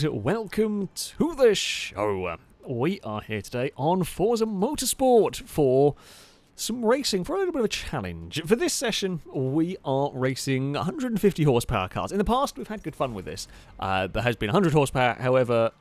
and welcome to the show. We are here today on Forza Motorsport for some racing, for a little bit of a challenge. For this session, we are racing 150 horsepower cars. In the past, we've had good fun with this. There has been 100 horsepower, however,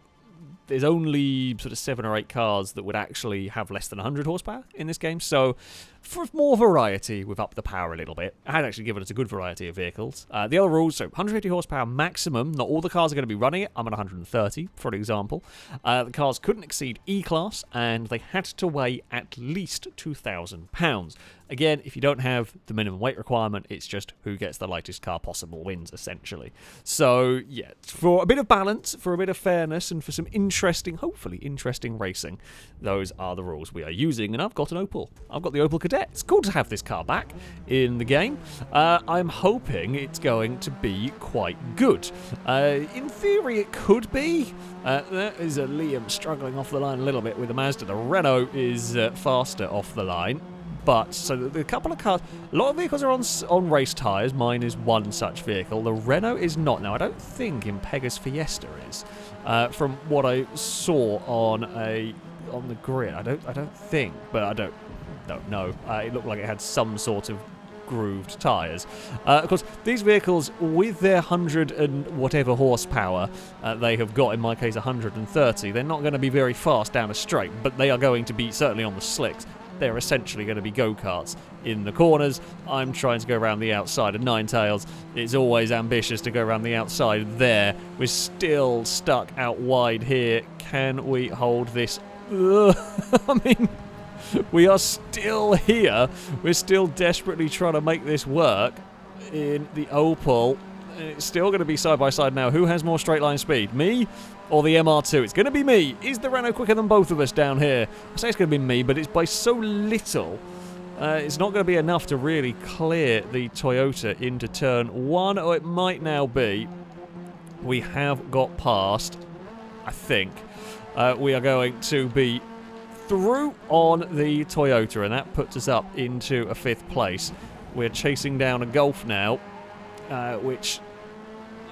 there's only sort of 7 or 8 cars that would actually have less than 100 horsepower in this game, so for more variety, we've upped the power a little bit. It had actually given us a good variety of vehicles. The other rules, so 150 horsepower maximum. Not all the cars are going to be running it. I'm at 130, for example. The cars couldn't exceed E-Class, and they had to weigh at least 2,000 pounds. Again, if you don't have the minimum weight requirement, it's just who gets the lightest car possible wins, essentially. So, yeah, for a bit of balance, for a bit of fairness, and for some interesting, hopefully interesting racing, those are the rules we are using. And I've got an Opel. I've got the Opel Cadet. It's cool to have this car back in the game. I'm hoping it's going to be quite good. In theory, it could be. There is a Liam struggling off the line a little bit with the Mazda. The Renault is faster off the line. But, so the couple of cars, a lot of vehicles are on race tyres. Mine is one such vehicle. The Renault is not. Now, I don't think Impega's Fiesta is. From what I saw on the grid, I don't think, but I don't know. It looked like it had some sort of grooved tyres. Of course, these vehicles, with their 100 and whatever horsepower they have got, in my case 130, they're not going to be very fast down a straight, but they are going to be, certainly on the slicks, they're essentially going to be go-karts in the corners. I'm trying to go around the outside of Ninetails. It's always ambitious to go around the outside there. We're still stuck out wide here. Can we hold this? I mean, we are still here. We're still desperately trying to make this work in the Opel. It's still going to be side by side now. Who has more straight line speed? Me or the MR2? It's going to be me. Is the Renault quicker than both of us down here? I say it's going to be me, but it's by so little. It's not going to be enough to really clear the Toyota into turn 1. Or it might now be. We have got past, I think. We are going to be through on the Toyota, and that puts us up into a 5th place. We're chasing down a Golf now, which,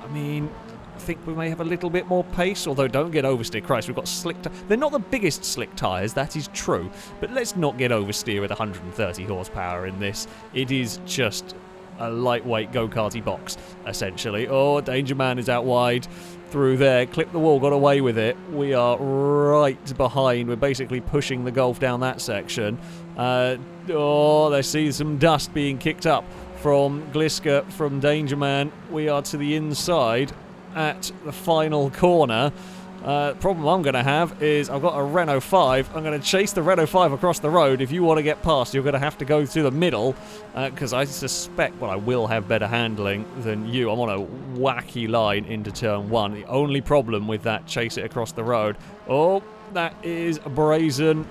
I mean, I think we may have a little bit more pace, although don't get oversteer. Christ, we've got slick they're not the biggest slick tyres, that is true, but let's not get oversteer with 130 horsepower in this. It is just a lightweight go-karty box, essentially. Oh, Danger Man is out wide. Through there, clip the wall, got away with it. We are right behind. We're basically pushing the Golf down that section. They see some dust being kicked up from Gliska, from Danger Man. We are to the inside at the final corner. Problem I'm going to have is I've got a Renault 5. I'm going to chase the Renault 5 across the road. If you want to get past, you're going to have to go through the middle, because I suspect, well, I will have better handling than you. I'm on a wacky line into turn 1. The only problem with that, chase it across the road. Oh, that is brazen.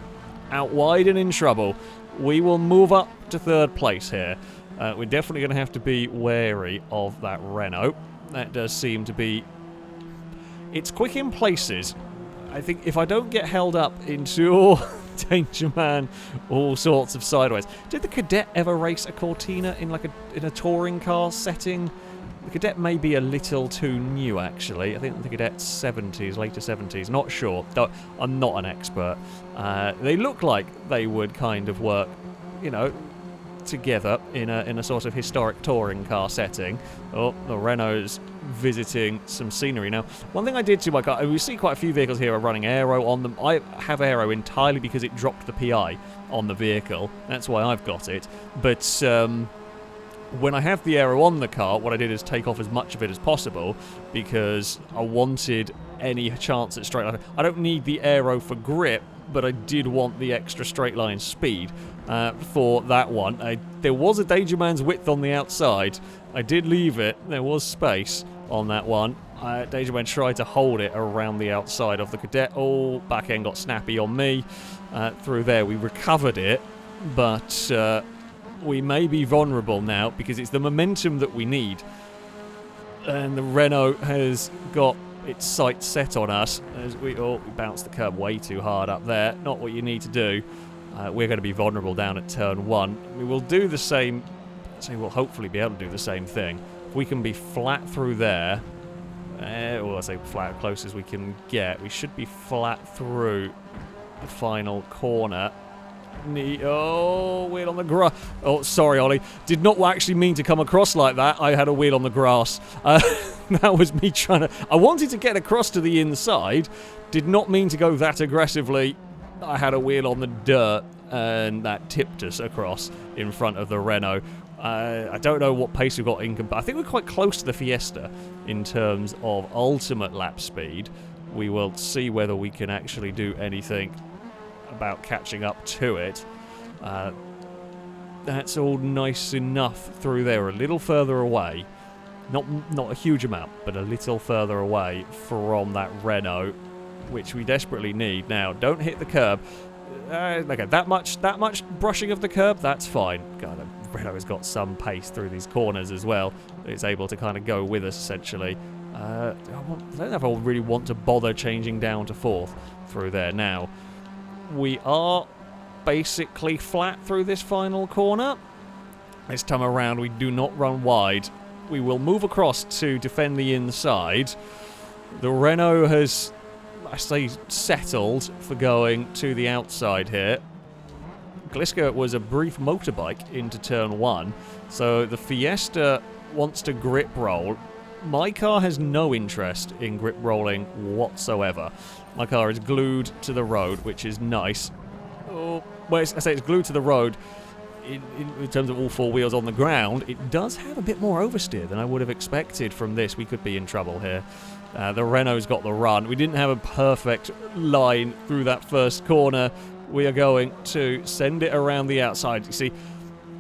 Out wide and in trouble. We will move up to 3rd place here. We're definitely going to have to be wary of that Renault. That does seem to be... It's quick in places. I think if I don't get held up into Danger Man, all sorts of sideways. Did the Cadet ever race a Cortina in a touring car setting? The Cadet may be a little too new, actually. I think the Cadet's 70s, later 70s. Not sure. I'm not an expert. They look like they would kind of work, together in a sort of historic touring car setting. Oh, the Renault's visiting some scenery. Now, one thing I did to my car, we see quite a few vehicles here are running aero on them. I have aero entirely because it dropped the PI on the vehicle. That's why I've got it. But when I have the aero on the car, what I did is take off as much of it as possible because I wanted any chance at straight line. I don't need the aero for grip, but I did want the extra straight line speed for that one. There was a Danger Man's width on the outside. I did leave it. There was space on that one. Danger Man tried to hold it around the outside of the Cadet. Oh, back end got snappy on me. Through there, we recovered it, but we may be vulnerable now because it's the momentum that we need. And the Renault has got its sights set on us as we bounced the curb way too hard up there. Not what you need to do. We're going to be vulnerable down at turn 1. We will do the same, so we'll hopefully be able to do the same thing. If we can be flat through there, Well, I say flat close as we can get. We should be flat through the final corner. Oh, wheel on the grass. Oh, sorry, Ollie. Did not actually mean to come across like that. I had a wheel on the grass. That was me trying to... I wanted to get across to the inside. Did not mean to go that aggressively. I had a wheel on the dirt, and that tipped us across in front of the Renault. I don't know what pace we've got in... I think we're quite close to the Fiesta in terms of ultimate lap speed. We will see whether we can actually do anything about catching up to it. That's all nice enough through there. A little further away. Not a huge amount, but a little further away from that Renault, which we desperately need. Now, don't hit the curb. Okay, that much brushing of the curb, that's fine. God, the Renault has got some pace through these corners as well. It's able to kind of go with us, essentially. I don't know if I really want to bother changing down to fourth through there now. We are basically flat through this final corner. This time around, we do not run wide. We will move across to defend the inside. The Renault has, I say, settled for going to the outside here. Gliska was a brief motorbike into turn 1, so the Fiesta wants to grip roll. My car has no interest in grip rolling whatsoever. My car is glued to the road, which is nice. Oh, well, I say it's glued to the road. In terms of all four wheels on the ground, it does have a bit more oversteer than I would have expected from this. We could be in trouble here. The Renault's got the run. We didn't have a perfect line through that first corner. We are going to send it around the outside. You see,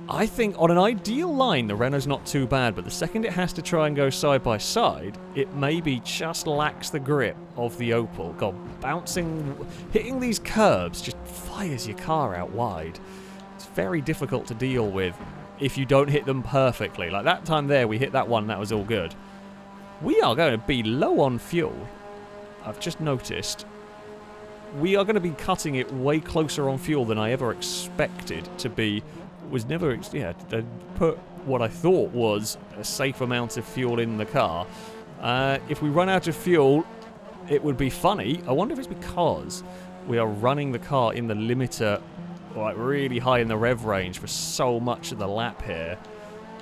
I think on an ideal line, the Renault's not too bad, but the second it has to try and go side by side, it maybe just lacks the grip of the Opel. God, hitting these curbs just fires your car out wide. It's very difficult to deal with if you don't hit them perfectly. Like that time there, we hit that one, that was all good. We are going to be low on fuel. I've just noticed. We are going to be cutting it way closer on fuel than I ever expected to be. Was never, to put what I thought was a safe amount of fuel in the car. If we run out of fuel, it would be funny. I wonder if it's because we are running the car in the limiter, like really high in the rev range for so much of the lap here,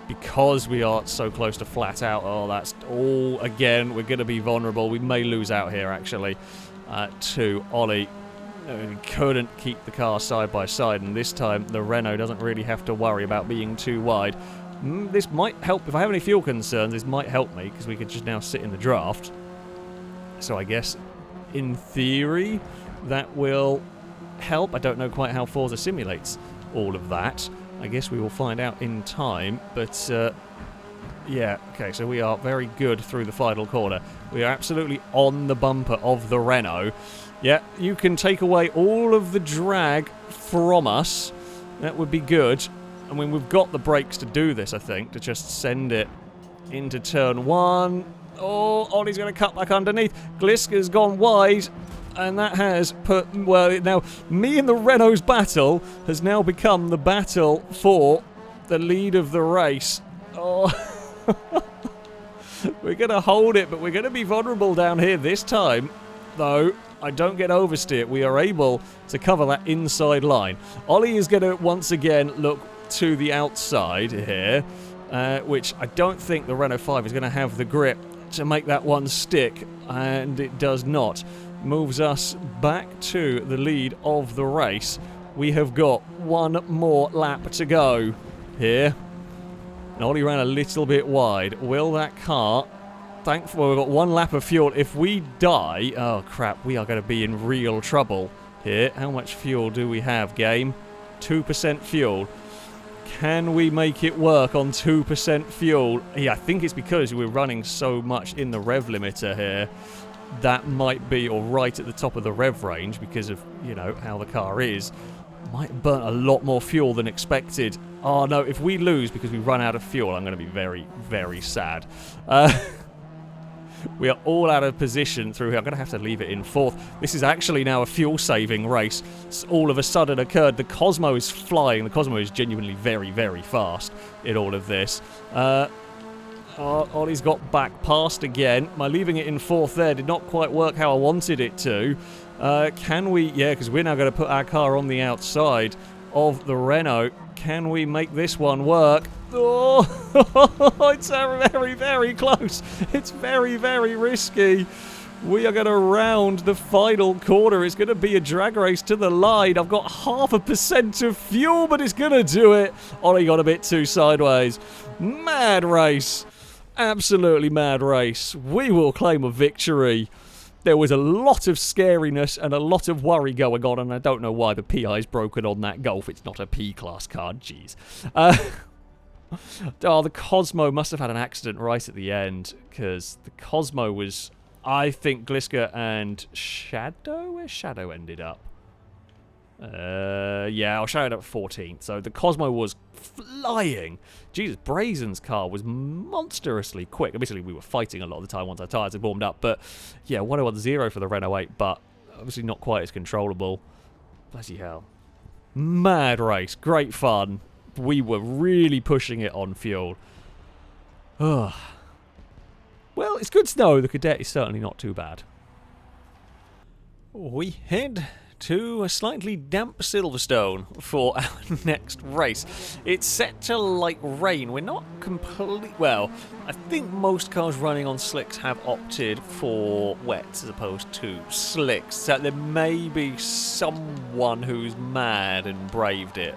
because we are so close to flat out. Oh, that's all, again, we're going to be vulnerable. We may lose out here, actually, to Ollie. We couldn't keep the car side by side, and this time the Renault doesn't really have to worry about being too wide. This might help. If I have any fuel concerns, this might help me, because we could just now sit in the draft. So I guess, in theory, that will help. I don't know quite how Forza simulates all of that. I guess we will find out in time, but yeah, okay, so we are very good through the final corner. We are absolutely on the bumper of the Renault. Yeah, you can take away all of the drag from us. That would be good. I mean, we've got the brakes to do this, I think, to just send it into turn 1. Oh, Ollie's going to cut back underneath. Gliska's gone wide. And that has put, well, now, me and the Renault's battle has now become the battle for the lead of the race. Oh, we're going to hold it, but we're going to be vulnerable down here this time. Though, I don't get oversteer. We are able to cover that inside line. Ollie is going to, once again, look to the outside here, which I don't think the Renault 5 is going to have the grip to make that one stick, and it does not. Moves us back to the lead of the race. We have got one more lap to go here. And Ollie ran a little bit wide. Will that car... Thankfully, we've got one lap of fuel. If we die... Oh, crap. We are going to be in real trouble here. How much fuel do we have, game? 2% fuel. Can we make it work on 2% fuel? Yeah, I think it's because we're running so much in the rev limiter here. That might be, or right at the top of the rev range because of, you know, how the car is. Might burn a lot more fuel than expected. Oh, no, if we lose because we run out of fuel, I'm going to be very, very sad. We are all out of position through here. I'm going to have to leave it in fourth. This is actually now a fuel-saving race. It's all of a sudden occurred. The Cosmo is flying. The Cosmo is genuinely very, very fast in all of this. Ollie's got back past again. My leaving it in fourth there did not quite work how I wanted it to. Can we... Yeah, because we're now going to put our car on the outside of the Renault. Can we make this one work? Oh, it's very, very close. It's very, very risky. We are going to round the final corner. It's going to be a drag race to the line. I've got 0.5% of fuel, but it's going to do it. Ollie got a bit too sideways. Mad race. Absolutely mad race. We will claim a victory. There was a lot of scariness and a lot of worry going on, and I don't know why the PI's broken on that Golf. It's not a P-class car, jeez. The Cosmo must have had an accident right at the end, because the Cosmo was, I think, Gliska and Shadow? Where Shadow ended up? Yeah, I'll show it up 14th. So the Cosmo was flying. Jesus, Brazen's car was monstrously quick. Obviously, we were fighting a lot of the time once our tyres had warmed up. But yeah, 1010 for the Renault 8, but obviously not quite as controllable. Bloody hell. Mad race. Great fun. We were really pushing it on fuel. Well, it's good to know the Cadet is certainly not too bad. We head to a slightly damp Silverstone for our next race. It's set to light rain. We're not completely... Well, I think most cars running on slicks have opted for wets as opposed to slicks. So there may be someone who's mad and braved it.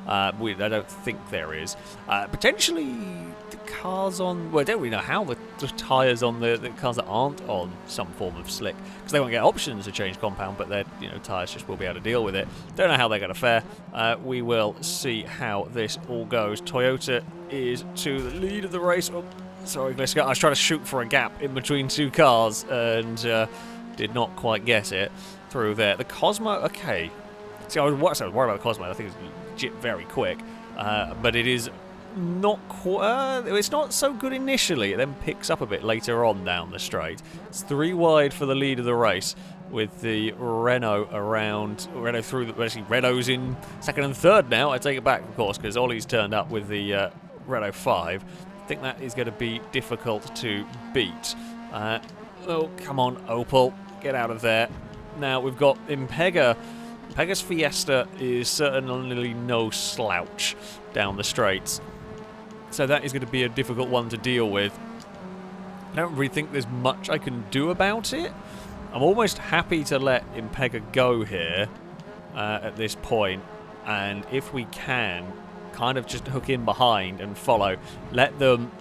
I don't think there is. Potentially the cars on... Well, I don't really know how the tyres on the cars that aren't on some form of slick, because they won't get options to change compound, but their tyres just will be able to deal with it. Don't know how they're going to fare. We will see how this all goes. Toyota is to the lead of the race. Oh, sorry, Gliska. I was trying to shoot for a gap in between two cars and did not quite get it through there. The Cosmo, okay. See, I was worried about the Cosmo. I think it's legit very quick, but it is not it's not so good initially. It then picks up a bit later on down the straight. It's 3 wide for the lead of the race, with the Renault through the... Actually, Renault's in second and third now. I take it back, of course, because Ollie's turned up with the Renault 5. I think that is going to be difficult to beat. Oh, come on, Opel. Get out of there. Now we've got Impega. Impega's Fiesta is certainly no slouch down the straights. So that is going to be a difficult one to deal with. I don't really think there's much I can do about it. I'm almost happy to let Impega go here at this point, and if we can, kind of just hook in behind and follow. Let them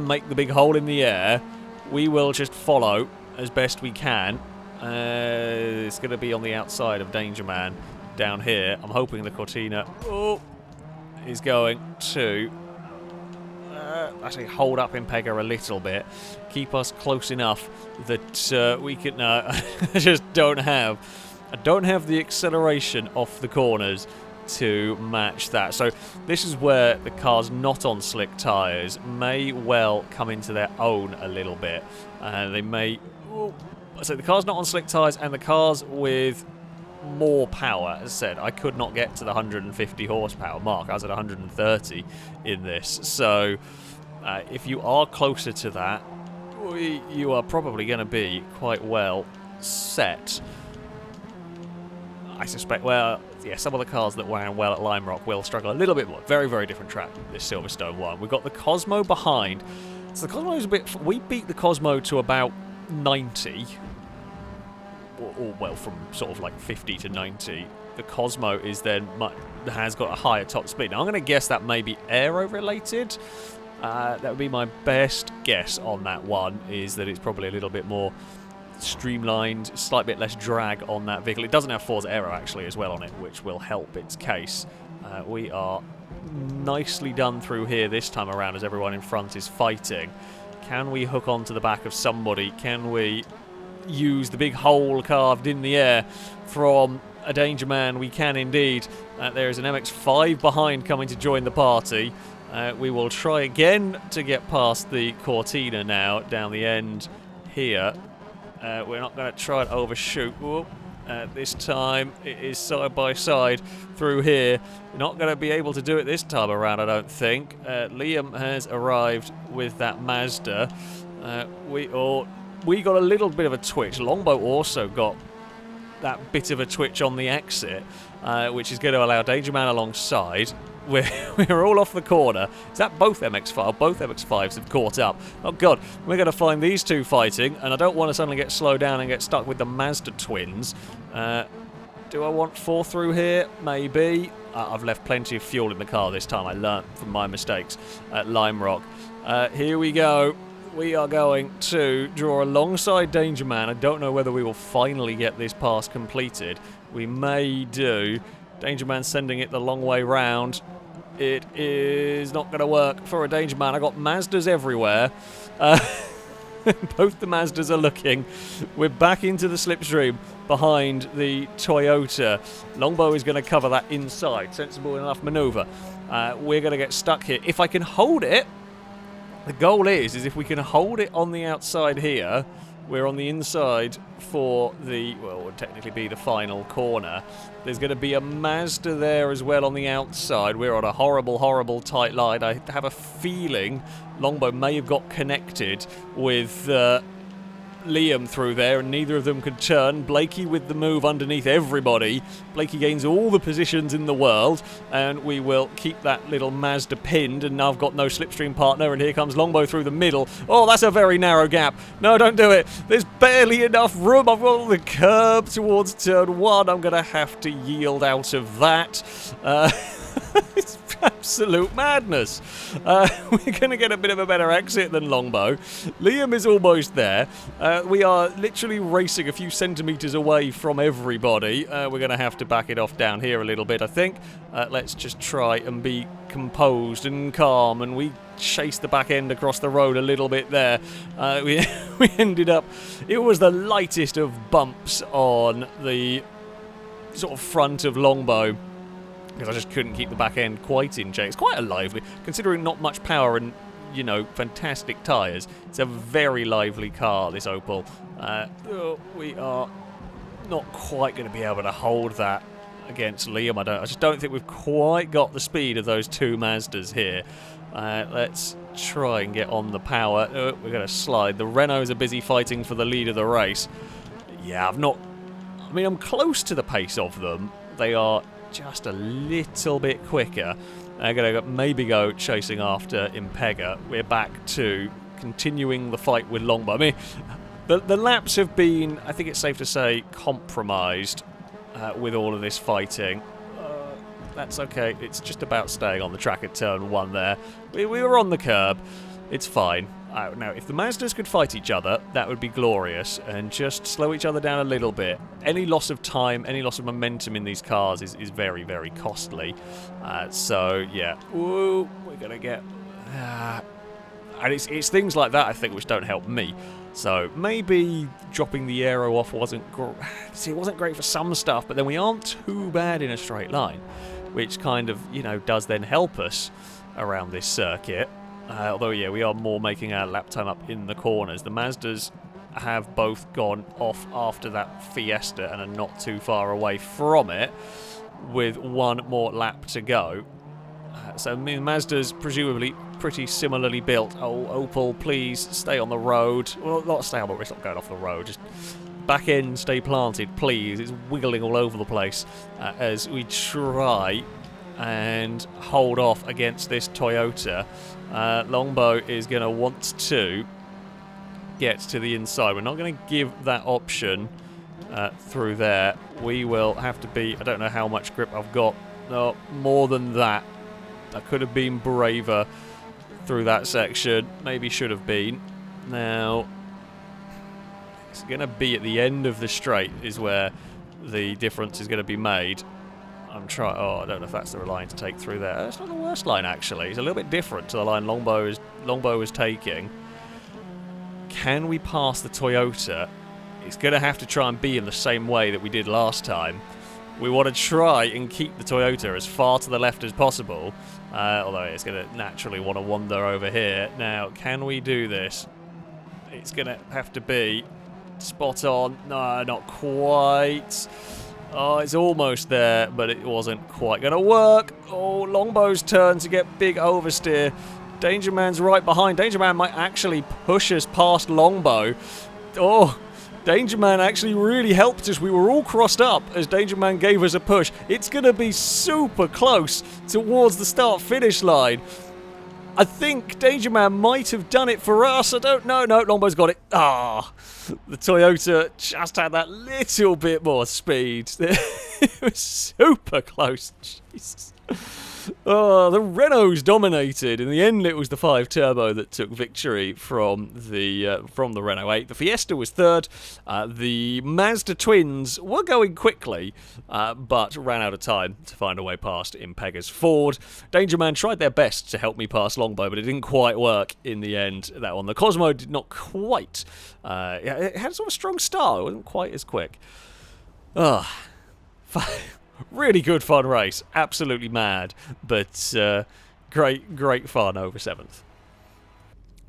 make the big hole in the air. We will just follow as best we can. It's going to be on the outside of Danger Man down here. I'm hoping the Cortina is going to actually hold up Impega a little bit, keep us close enough that we can... No, I just don't have the acceleration off the corners to match that. So this is where the cars not on slick tyres may well come into their own a little bit. They may... So the cars not on slick tyres and the cars with more power, as I said, I could not get to the 150 horsepower mark. I was at 130 in this. So if you are closer to that, you are probably going to be quite well set. I suspect, well, yeah, some of the cars that ran well at Lime Rock will struggle a little bit more. Very, very different track, this Silverstone one. We've got the Cosmo behind. So the Cosmo is a bit... We beat the Cosmo to about 90, or well, from sort of like 50 to 90. The Cosmo is then has got a higher top speed. Now I'm going to guess that may be aero related. That would be my best guess on that one, is that it's probably a little bit more streamlined, slight bit less drag on that vehicle. It doesn't have Forza Aero actually as well on it, which will help its case. We are nicely done through here this time around as everyone in front is fighting. Can we hook onto the back of somebody? Can we use the big hole carved in the air from a Danger Man? We can indeed. There is an MX-5 behind coming to join the party. We will try again to get past the Cortina now down the end here. We're not going to try and overshoot. Whoop. This time it is side by side through here. Not going to be able to do it this time around, I don't think. Liam has arrived with that Mazda. We got a little bit of a twitch. Longbow also got that bit of a twitch on the exit, which is going to allow Danger Man alongside. We're all off the corner. Is that both MX-5? Both MX-5s have caught up. Oh god, we're going to find these two fighting, and I don't want to suddenly get slowed down and get stuck with the Mazda twins. Do I want 4 through here? Maybe. I've left plenty of fuel in the car this time. I learnt from my mistakes at Lime Rock. Here we go. We are going to draw alongside Danger Man. I don't know whether we will finally get this pass completed. We may do. Danger Man sending it the long way round. It is not going to work for a Danger Man. I got Mazdas everywhere. Both the Mazdas are looking. We're back into the slipstream behind the Toyota. Longbow is going to cover that inside. Sensible enough manoeuvre. We're going to get stuck here. If I can hold it, the goal is if we can hold it on the outside here, we're on the inside for the, well, it would technically be the final corner. There's going to be a Mazda there as well on the outside. We're on a horrible, horrible tight line. I have a feeling Longbow may have got connected with Liam through there, and neither of them could turn. Blakey with the move underneath everybody. Blakey gains all the positions in the world, and we will keep that little Mazda pinned, and now I've got no slipstream partner, and here comes Longbow through the middle. Oh, that's a very narrow gap. No, don't do it. There's barely enough room. I've got the curb towards turn 1. I'm going to have to yield out of that. It's absolute madness. We're going to get a bit of a better exit than Longbow. Liam is almost there. We are literally racing a few centimetres away from everybody. We're going to have to back it off down here a little bit, I think. Let's just try and be composed and calm, and we chased the back end across the road a little bit there. We ended up... It was the lightest of bumps on the sort of front of Longbow, because I just couldn't keep the back end quite in check. It's quite a lively, considering not much power and, you know, fantastic tyres. It's a very lively car, this Opel. We are not quite going to be able to hold that against Liam. I just don't think we've quite got the speed of those two Mazdas here. Let's try and get on the power. We're going to slide. The Renaults are busy fighting for the lead of the race. Yeah, I'm close to the pace of them. They are just a little bit quicker. They're going to maybe go chasing after Impega. We're back to continuing the fight with Longbow. I mean, the laps have been, I think it's safe to say, compromised with all of this fighting. That's okay. It's just about staying on the track at turn 1 there. We were on the curb. It's fine. Now, if the Mazdas could fight each other, that would be glorious, and just slow each other down a little bit. Any loss of time, any loss of momentum in these cars is very, very costly. So, yeah. Ooh, we're going to get... and it's things like that, I think, which don't help me. So, maybe dropping the aero off wasn't great. See, it wasn't great for some stuff, but then we aren't too bad in a straight line, which kind of, you know, does then help us around this circuit. Although, yeah, we are more making our lap time up in the corners. The Mazdas have both gone off after that Fiesta and are not too far away from it, with one more lap to go. So Mazda's presumably pretty similarly built. Oh, Opel, please stay on the road. Well, not stay on the road, it's not going off the road. Just back end, stay planted, please. It's wiggling all over the place as we try and hold off against this Toyota. Longbow is going to want to get to the inside. We're not going to give that option through there. We will have to be... I don't know how much grip I've got. No, more than that. I could have been braver through that section. Maybe should have been. Now, it's going to be at the end of the straight is where the difference is going to be made. I'm trying... Oh, I don't know if that's the line to take through there. It's not the worst line, actually. It's a little bit different to the line Longbow is taking. Can we pass the Toyota? It's going to have to try and be in the same way that we did last time. We want to try and keep the Toyota as far to the left as possible, although it's going to naturally want to wander over here. Now, can we do this? It's going to have to be spot on. No, not quite. Oh, it's almost there, but it wasn't quite going to work. Oh, Longbow's turn to get big oversteer. Danger Man's right behind. Danger Man might actually push us past Longbow. Oh, Danger Man actually really helped us. We were all crossed up as Danger Man gave us a push. It's going to be super close towards the start-finish line. I think Danger Man might have done it for us. I don't know. No, Longbow's got it. Ah, the Toyota just had that little bit more speed. It was super close. Jesus. Oh, the Renaults dominated. In the end, it was the 5 Turbo that took victory from the Renault 8. The Fiesta was third. The Mazda twins were going quickly, but ran out of time to find a way past Impega's Ford. Danger Man tried their best to help me pass Longbow, but it didn't quite work in the end. That one, the Cosmo did not quite. It had sort of a strong start. It wasn't quite as quick. Really good fun race, absolutely mad, but great fun over 7th.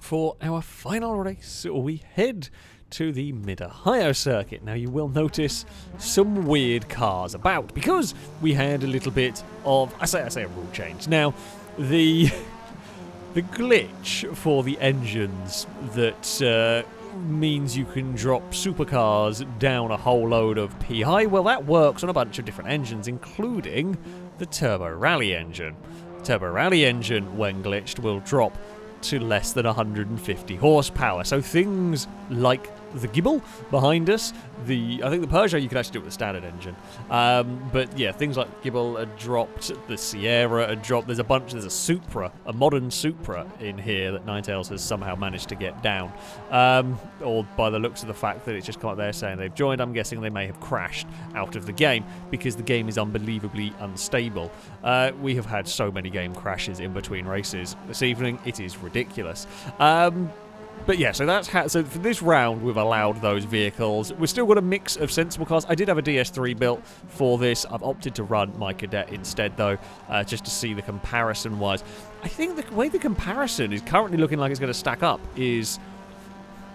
For our final race, we head to the Mid-Ohio circuit. Now you will notice some weird cars about, because we had a little bit of, I say a rule change. Now, the glitch for the engines that means you can drop supercars down a whole load of PI. Well, that works on a bunch of different engines, including the Turbo Rally engine. Turbo Rally engine, when glitched, will drop to less than 150 horsepower. So things like the Gibble behind us, I think the Peugeot you could actually do it with the standard engine. But yeah, things like Gibble are dropped, the Sierra are dropped. There's a Supra, a modern Supra in here that Ninetales has somehow managed to get down. Or by the looks of the fact that it's just come up there saying they've joined, I'm guessing they may have crashed out of the game because the game is unbelievably unstable. We have had so many game crashes in between races this evening, it is ridiculous. But yeah, so that's so for this round we've allowed those vehicles. We've still got a mix of sensible cars. I did have a DS3 built for this. I've opted to run my Cadet instead though, just to see the comparison wise. I think the way the comparison is currently looking like it's going to stack up is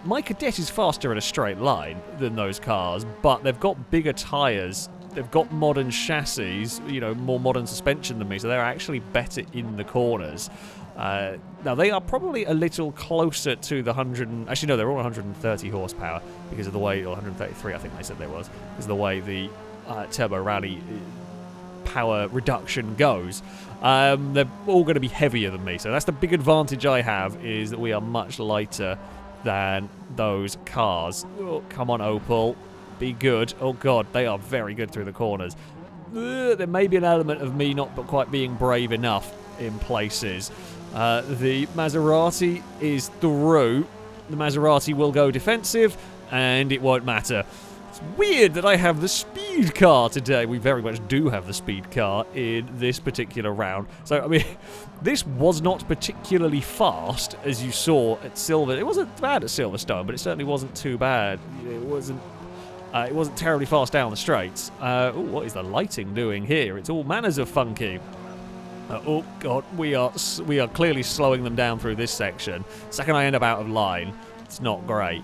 my Cadet is faster in a straight line than those cars, but they've got bigger tyres. They've got modern chassis, more modern suspension than me, so they're actually better in the corners. Now, they are probably a little closer to the 100... Actually, no, they're all 130 horsepower because of the way... Or 133, I think they said they was. Because of the way the Turbo Rally power reduction goes. They're all going to be heavier than me. So that's the big advantage I have, is that we are much lighter than those cars. Oh, come on, Opel. Be good. Oh, God, they are very good through the corners. There may be an element of me not quite being brave enough in places. The Maserati is through. The Maserati will go defensive, and it won't matter. It's weird that I have the speed car today. We very much do have the speed car in this particular round. So, I mean, this was not particularly fast, as you saw at Silver. It wasn't bad at Silverstone, but it certainly wasn't too bad. It wasn't terribly fast down the straights. What is the lighting doing here? It's all manners of funky. Oh God, we are clearly slowing them down through this section. Second I end up out of line, it's not great.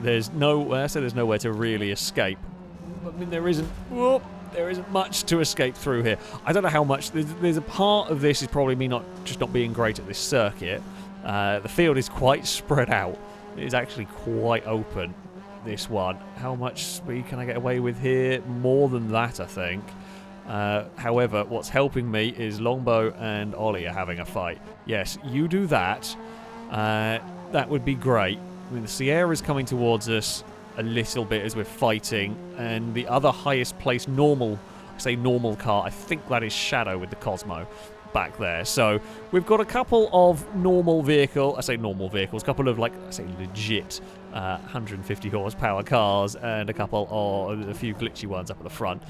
There's nowhere to really escape. I mean, there isn't much to escape through here. I don't know how much. There's a part of this is probably me not being great at this circuit. The field is quite spread out. It is actually quite open. This one. How much speed can I get away with here? More than that, I think. However, what's helping me is Longbow and Ollie are having a fight. Yes, you do that. That would be great. I mean, the Sierra is coming towards us a little bit as we're fighting, and the other highest placed normal car, I think that is Shadow with the Cosmo back there. So we've got a couple of normal vehicles, a couple of legit 150 horsepower cars, and a few glitchy ones up at the front.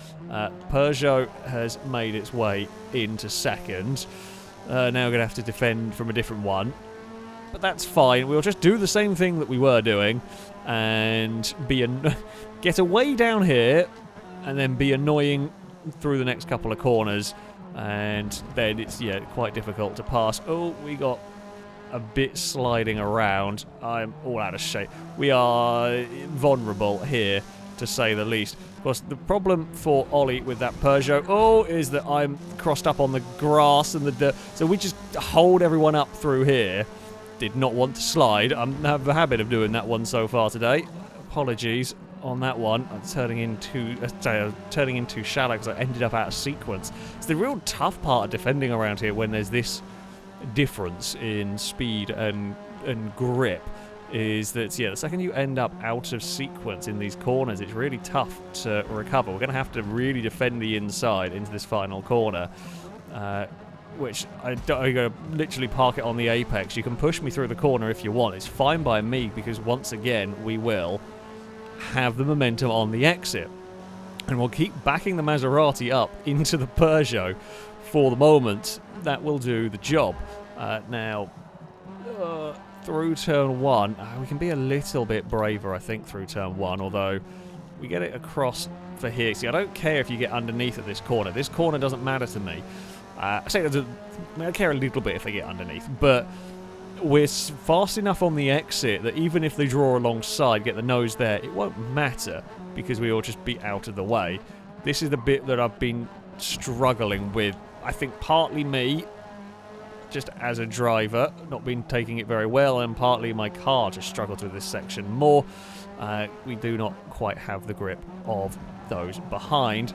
Peugeot has made its way into second. Now we're going to have to defend from a different one. But that's fine. We'll just do the same thing that we were doing and get away down here and then be annoying through the next couple of corners. And then it's, quite difficult to pass. Oh, we got a bit sliding around. I'm all out of shape. We are vulnerable here, to say the least. Of course, the problem for Ollie with that Peugeot, is that I'm crossed up on the grass and the dirt. So we just hold everyone up through here. Did not want to slide. I have a habit of doing that one so far today. Apologies on that one. I'm turning in too shallow because I ended up out of sequence. It's the real tough part of defending around here when there's this difference in speed and grip, is that the second you end up out of sequence in these corners, it's really tough to recover. We're going to have to really defend the inside into this final corner, which I'm going to literally park it on the apex. You can push me through the corner if you want. It's fine by me, because once again we will have the momentum on the exit, and we'll keep backing the Maserati up into the Peugeot for the moment. That will do the job. Now through turn 1, we can be a little bit braver, I think, through turn 1, although we get it across for here. See, I don't care if you get underneath at this corner. This corner doesn't matter to me. I care a little bit if they get underneath, but we're fast enough on the exit that even if they draw alongside, get the nose there, it won't matter, because we will just be out of the way. This is the bit that I've been struggling with. I think partly me, just as a driver, not been taking it very well, and partly my car just struggled with this section more. We do not quite have the grip of those behind.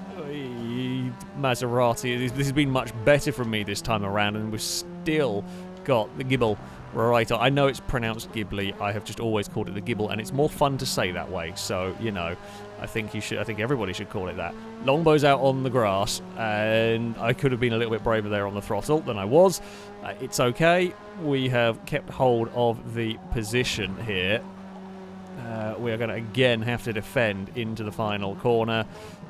Maserati, this has been much better from me this time around, and we've still got the gibble right on. I know it's pronounced Ghibli. I have just always called it the gibble, and it's more fun to say that way. So, I think everybody should call it that. Longbow's out on the grass, and I could have been a little bit braver there on the throttle than I was. It's okay. We have kept hold of the position here. We are going to again have to defend into the final corner.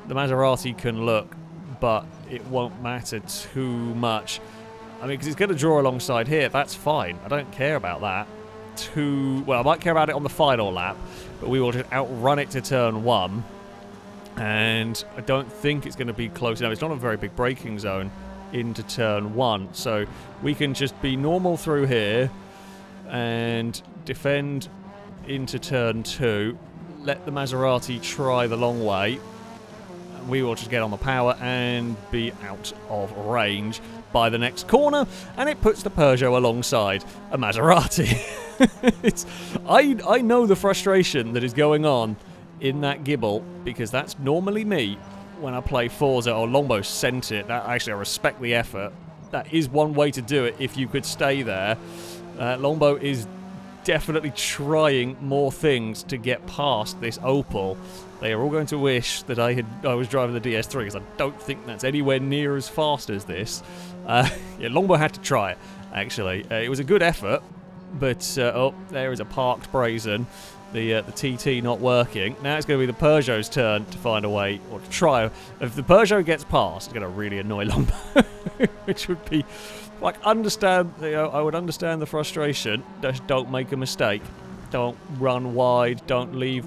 The Maserati can look, but it won't matter too much. I mean, because it's going to draw alongside here. That's fine. I don't care about that. I might care about it on the final lap, but we will just outrun it to turn 1. And I don't think it's going to be close enough. It's not a very big braking zone into turn 1. So we can just be normal through here and defend into turn 2. Let the Maserati try the long way. We will just get on the power and be out of range by the next corner, and it puts the Peugeot alongside a Maserati. I know the frustration that is going on in that gibble, because that's normally me when I play Forza, or Longbow sent it. I respect the effort. That is one way to do it if you could stay there. Longbow is definitely trying more things to get past this Opel. They are all going to wish that I was driving the DS3, because I don't think that's anywhere near as fast as this. Longbow had to try it, actually. It was a good effort, but there is a parked Brazen. The TT not working. Now it's going to be the Peugeot's turn to find a way, or to try. If the Peugeot gets past, it's going to really annoy Longbow, which would be I would understand the frustration. Just don't make a mistake. Don't run wide. Don't leave.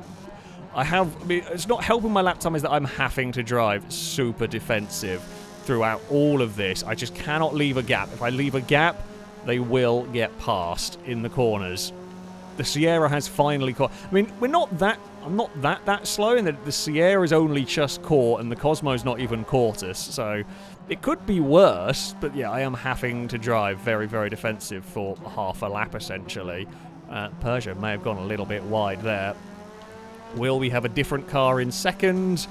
It's not helping my lap time is that I'm having to drive super defensive throughout all of this. I just cannot leave a gap. If I leave a gap, they will get past in the corners. The Sierra has finally caught. I'm not that slow, in that the Sierra's only just caught and the Cosmo's not even caught us. So it could be worse, but I am having to drive very, very defensive for half a lap, essentially. Peugeot may have gone a little bit wide there. Will we have a different car in second?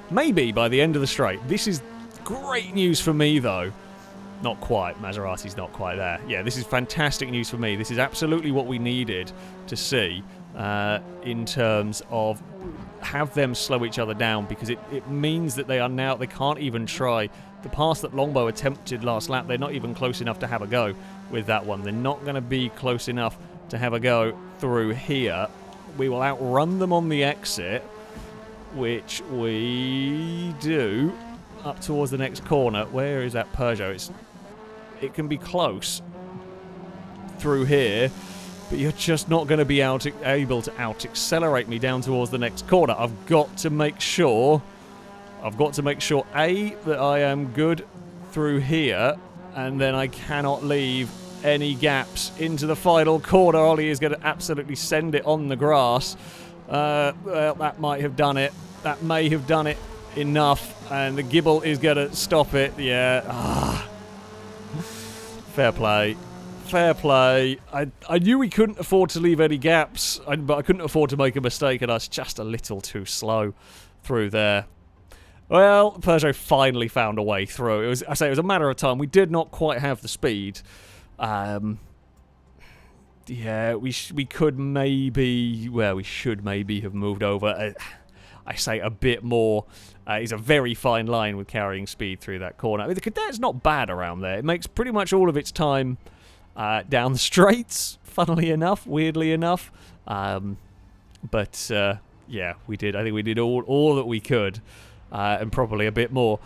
Maybe by the end of the straight. This is great news for me, though. Not quite. Maserati's not quite there. This is fantastic news for me. This is absolutely what we needed to see in terms of have them slow each other down, because it means that they can't even try the pass that Longbow attempted last lap. They're not even close enough to have a go with that one. They're not going to be close enough to have a go through here. We will outrun them on the exit, which we do up towards the next corner. Where is that Peugeot? It can be close through here, but you're just not going to be able to out-accelerate me down towards the next corner. I've got to make sure, A, that I am good through here, and then I cannot leave any gaps into the final corner. Ollie is going to absolutely send it on the grass. Well, that might have done it. That may have done it enough. And the Gibble is going to stop it. Yeah. Fair play. Fair play. I knew we couldn't afford to leave any gaps, but I couldn't afford to make a mistake, and I was just a little too slow through there. Well, Peugeot finally found a way through. It was a matter of time. We did not quite have the speed. Yeah, we could maybe... Well, we should maybe have moved over. I say a bit more. It's a very fine line with carrying speed through that corner. I mean, the Cadet's not bad around there. It makes pretty much all of its time down the straights, funnily enough, weirdly enough. But yeah, we did. I think we did all that we could, and probably a bit more.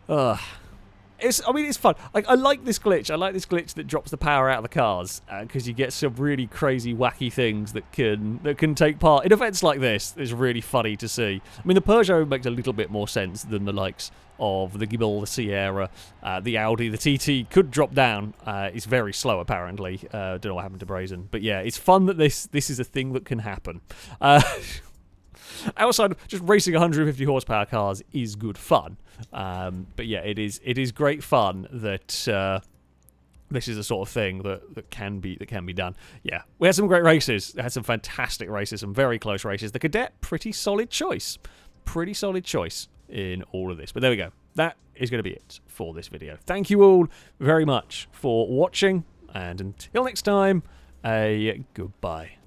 I mean, it's fun. I like this glitch. I like this glitch that drops the power out of the cars, because you get some really crazy, wacky things that can take part in events like this. It's really funny to see. I mean, the Peugeot makes a little bit more sense than the likes of the Gibble, the Sierra, the Audi. The TT could drop down. It's very slow, apparently. Don't know what happened to Brazen, but yeah, it's fun that this is a thing that can happen. Outside of just racing 150 horsepower cars is good fun. But yeah, it is great fun that this is the sort of thing that can be done. Yeah, we had some great races. We had some fantastic races, some very close races. The Cadet, pretty solid choice in all of this. But there we go. That is going to be it for this video. Thank you all very much for watching, and until next time, a goodbye.